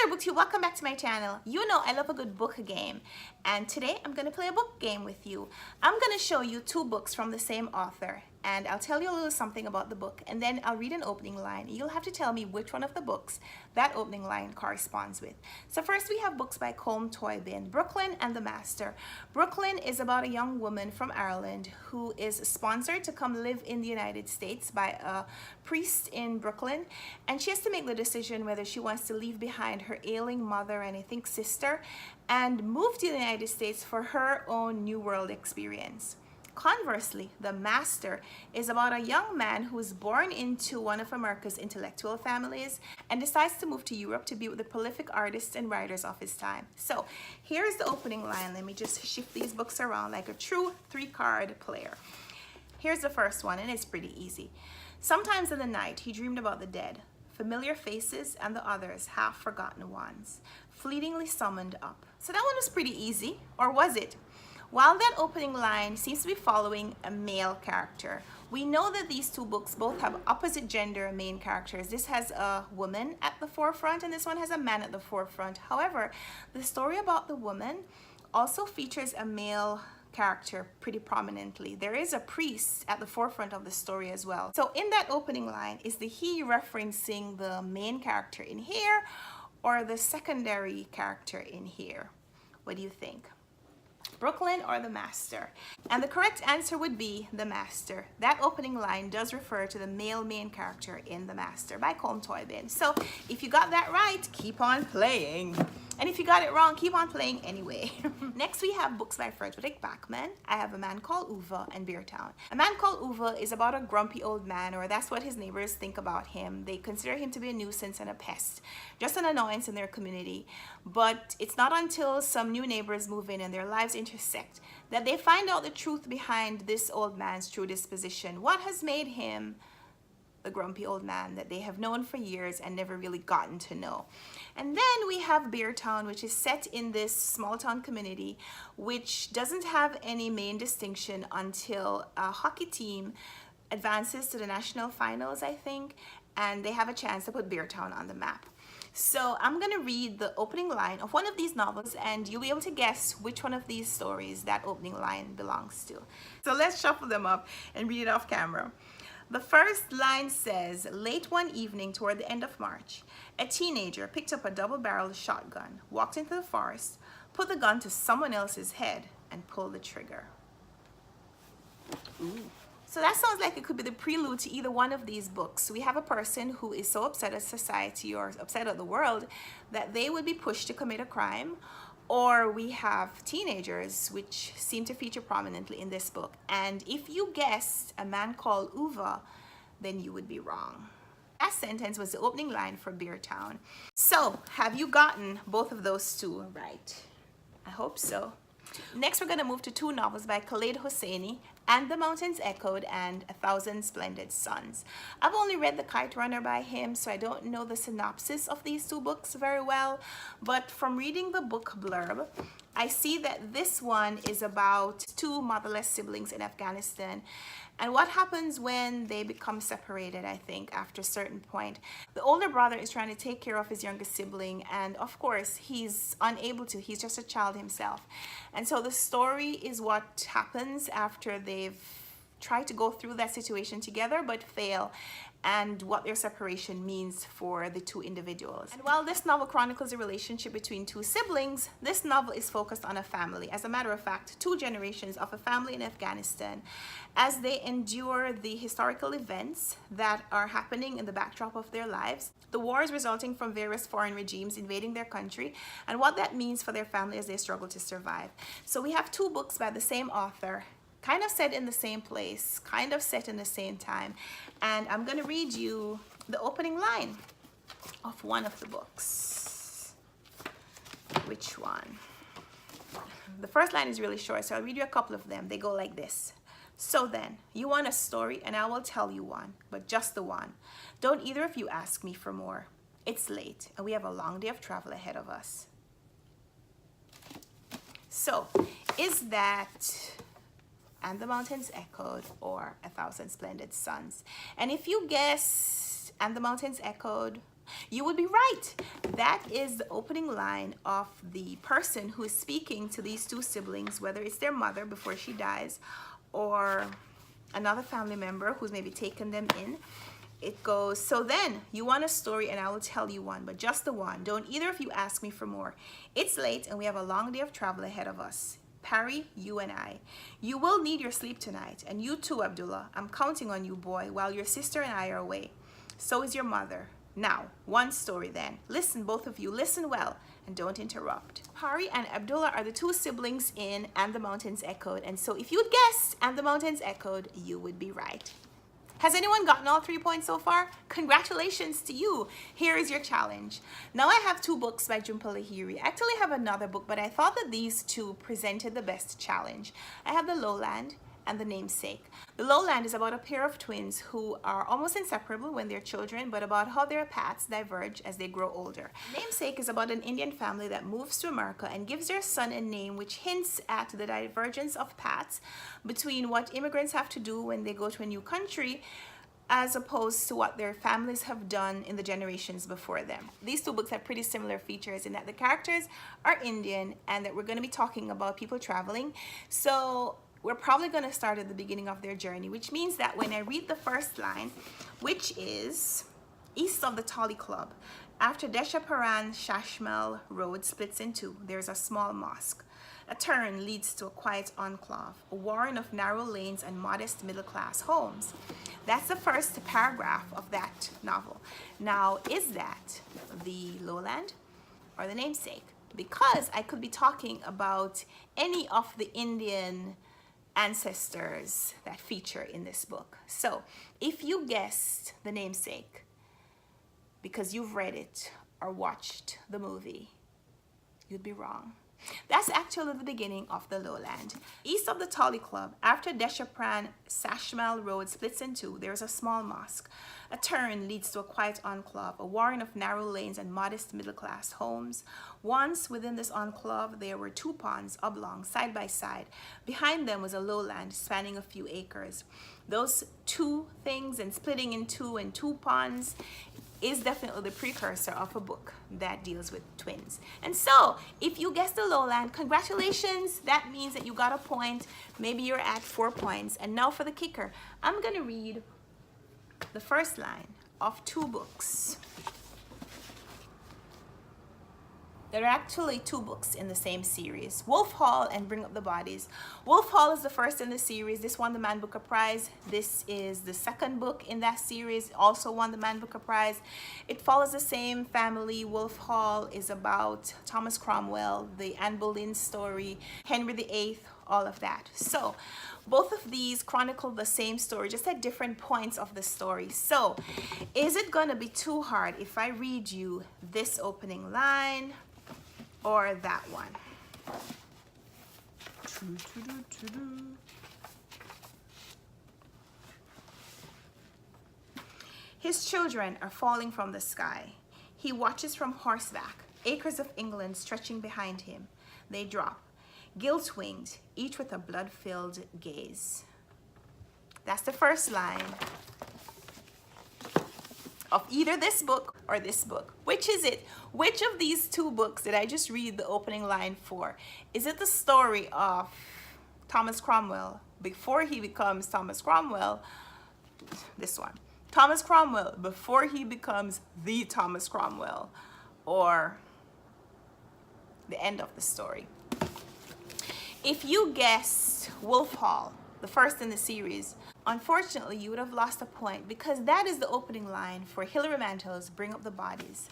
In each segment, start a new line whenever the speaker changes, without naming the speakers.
BookTube, welcome back to my channel. You know I love a good book game, and today I'm going to play a book game with you. I'm going to show you two books from the same author, and I'll tell you a little something about the book, and then I'll read an opening line. You'll have to tell me which one of the books that opening line corresponds with. So first we have books by Colm Tutton, Brooklyn and the Master. Brooklyn is about a young woman from Ireland who is sponsored to come live in the United States by a priest in Brooklyn, and she has to make the decision whether she wants to leave behind her ailing mother and I think sister and move to the United States for her own New World experience. Conversely, The Master is about a young man who is born into one of America's intellectual families and decides to move to Europe to be with the prolific artists and writers of his time. So here's the opening line. Let me just shift these books around like a true three-card player. Here's the first one, and it's pretty easy. Sometimes in the night he dreamed about the dead, familiar faces and the others, half-forgotten ones, fleetingly summoned up. So that one was pretty easy, or was it? While that opening line seems to be following a male character, we know that these two books both have opposite gender main characters. This has a woman at the forefront and this one has a man at the forefront. However, the story about the woman also features a male character pretty prominently. There is a priest at the forefront of the story as well. So in that opening line, is the he referencing the main character in here or the secondary character in here? What do you think? Brooklyn or The Master? And the correct answer would be The Master. That opening line does refer to the male main character in The Master by Colm Tutton. So if you got that right, keep on playing. And if you got it wrong, keep on playing anyway. Next we have books by Frederick Backman. I have A Man Called Uwe and Beertown. A Man Called Uwe is about a grumpy old man, or that's what his neighbors think about him. They consider him to be a nuisance and a pest, just an annoyance in their community. But it's not until some new neighbors move in and their lives intersect that they find out the truth behind this old man's true disposition. What has made him the grumpy old man that they have known for years and never really gotten to know. And then we have Beertown, which is set in this small town community which doesn't have any main distinction until a hockey team advances to the national finals, I think, and they have a chance to put Beertown on the map. So I'm going to read the opening line of one of these novels and you'll be able to guess which one of these stories that opening line belongs to. So let's shuffle them up and read it off camera. The first line says, late one evening toward the end of March, a teenager picked up a double-barreled shotgun, walked into the forest, put the gun to someone else's head, and pulled the trigger. Ooh. So that sounds like it could be the prelude to either one of these books. We have a person who is so upset at society or upset at the world that they would be pushed to commit a crime, or we have teenagers, which seem to feature prominently in this book. And if you guessed A Man Called Uwe, then you would be wrong. That sentence was the opening line for Beertown. So, have you gotten both of those two right? I hope so. Next, we're going to move to two novels by Khaled Hosseini, And the Mountains Echoed and A Thousand Splendid Suns. I've only read The Kite Runner by him, so I don't know the synopsis of these two books very well. But from reading the book blurb, I see that this one is about two motherless siblings in Afghanistan and what happens when they become separated, I think, after a certain point. The older brother is trying to take care of his younger sibling, and of course, he's unable to. He's just a child himself. And so the story is what happens after they've tried to go through that situation together but fail, and what their separation means for the two individuals. And while this novel chronicles a relationship between two siblings, this novel is focused on a family. As a matter of fact, two generations of a family in Afghanistan as they endure the historical events that are happening in the backdrop of their lives, the wars resulting from various foreign regimes invading their country, and what that means for their family as they struggle to survive. So we have two books by the same author, kind of set in the same place, kind of set in the same time. And I'm going to read you the opening line of one of the books. Which one? The first line is really short, so I'll read you a couple of them. They go like this. So then, you want a story and I will tell you one, but just the one. Don't either of you ask me for more. It's late and we have a long day of travel ahead of us. So, is that And the Mountains Echoed or A Thousand Splendid Suns? And if you guessed And the Mountains Echoed, You would be right. That is the opening line of the person who is speaking to these two siblings, whether it's their mother before she dies or another family member who's maybe taken them in. It goes, so then you want a story and I will tell you one, but just the one. Don't either of you ask me for more. It's late and we have a long day of travel ahead of us. Parry, you and I. You will need your sleep tonight, and you too, Abdullah. I'm counting on you, boy, while your sister and I are away. So is your mother. Now, one story then. Listen, both of you, listen well and don't interrupt. Parry and Abdullah are the two siblings in And the Mountains Echoed, and so if you'd guessed And the Mountains Echoed, you would be right. Has anyone gotten all 3 points so far? Congratulations to you. Here is your challenge. Now I have two books by Jhumpa Lahiri. I actually have another book, but I thought that these two presented the best challenge. I have The Lowland and The Namesake. The Lowland is about a pair of twins who are almost inseparable when they're children, but about how their paths diverge as they grow older. Namesake is about an Indian family that moves to America and gives their son a name which hints at the divergence of paths between what immigrants have to do when they go to a new country as opposed to what their families have done in the generations before them. These two books have pretty similar features in that the characters are Indian and that we're going to be talking about people traveling. So we're probably going to start at the beginning of their journey, which means that when I read the first line, which is east of the Tolly Club, after Deshaparan Shashmal Road splits in two, there's a small mosque. A turn leads to a quiet enclave, a warren of narrow lanes and modest middle-class homes. That's the first paragraph of that novel. Now, is that The Lowland or The Namesake? Because I could be talking about any of the Indian ancestors that feature in this book. So if you guessed The Namesake because you've read it or watched the movie, you'd be wrong. That's actually the beginning of The Lowland. East of the Tolly Club, after Deshapran Sashmal Road splits in two, there's a small mosque. A turn leads to a quiet enclave, a warren of narrow lanes and modest middle-class homes. Once within this enclave, there were two ponds, oblong, side by side. Behind them was a lowland spanning a few acres. Those two things and splitting in two and two ponds is definitely the precursor of a book that deals with twins. And so, if you guessed The Lowland, congratulations. That means that you got a point. Maybe you're at 4 points. And now for the kicker. I'm going to read the first line of two books. There are actually two books in the same series, Wolf Hall and Bring Up the Bodies. Wolf Hall is the first in the series. This won the Man Booker Prize. This is the second book in that series, also won the Man Booker Prize. It follows the same family. Wolf Hall is about Thomas Cromwell, the Anne Boleyn story, Henry VIII, all of that. So both of these chronicle the same story, just at different points of the story. So is it gonna be too hard if I read you this opening line or that one? His children are falling from the sky. He watches from horseback, acres of England stretching behind him. They drop, gilt-winged, each with a blood-filled gaze. That's the first line of either this book or this book. Which is it? Which of these two books did I just read the opening line for? Is it the story of Thomas Cromwell before he becomes Thomas Cromwell? This one. Thomas Cromwell before he becomes the Thomas Cromwell, or the end of the story? If you guessed Wolf Hall, the first in the series, unfortunately you would have lost a point because that is the opening line for Hilary Mantel's Bring Up the Bodies.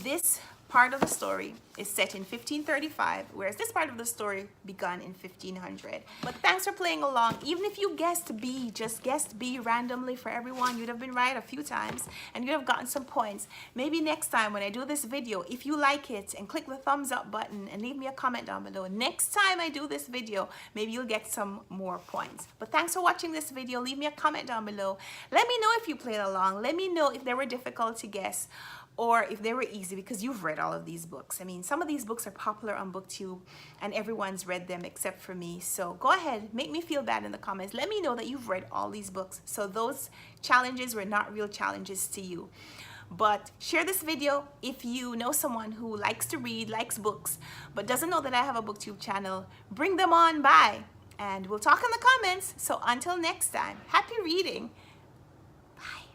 This part of the story is set in 1535, whereas this part of the story began in 1500. But thanks for playing along. Even if you guessed B, just guessed B randomly for everyone, you'd have been right a few times and you'd have gotten some points. Maybe next time when I do this video, if you like it, and click the thumbs up button and leave me a comment down below. Next time I do this video, maybe you'll get some more points. But thanks for watching this video. Leave me a comment down below. Let me know if you played along. Let me know if they were difficult to guess or if they were easy, because you've read all of these books. I mean, some of these books are popular on BookTube and everyone's read them except for me. So go ahead, make me feel bad in the comments. Let me know that you've read all these books, so those challenges were not real challenges to you. But share this video if you know someone who likes to read, likes books, but doesn't know that I have a booktube channel. Bring them on by and we'll talk in the comments. So until next time, happy reading. Bye.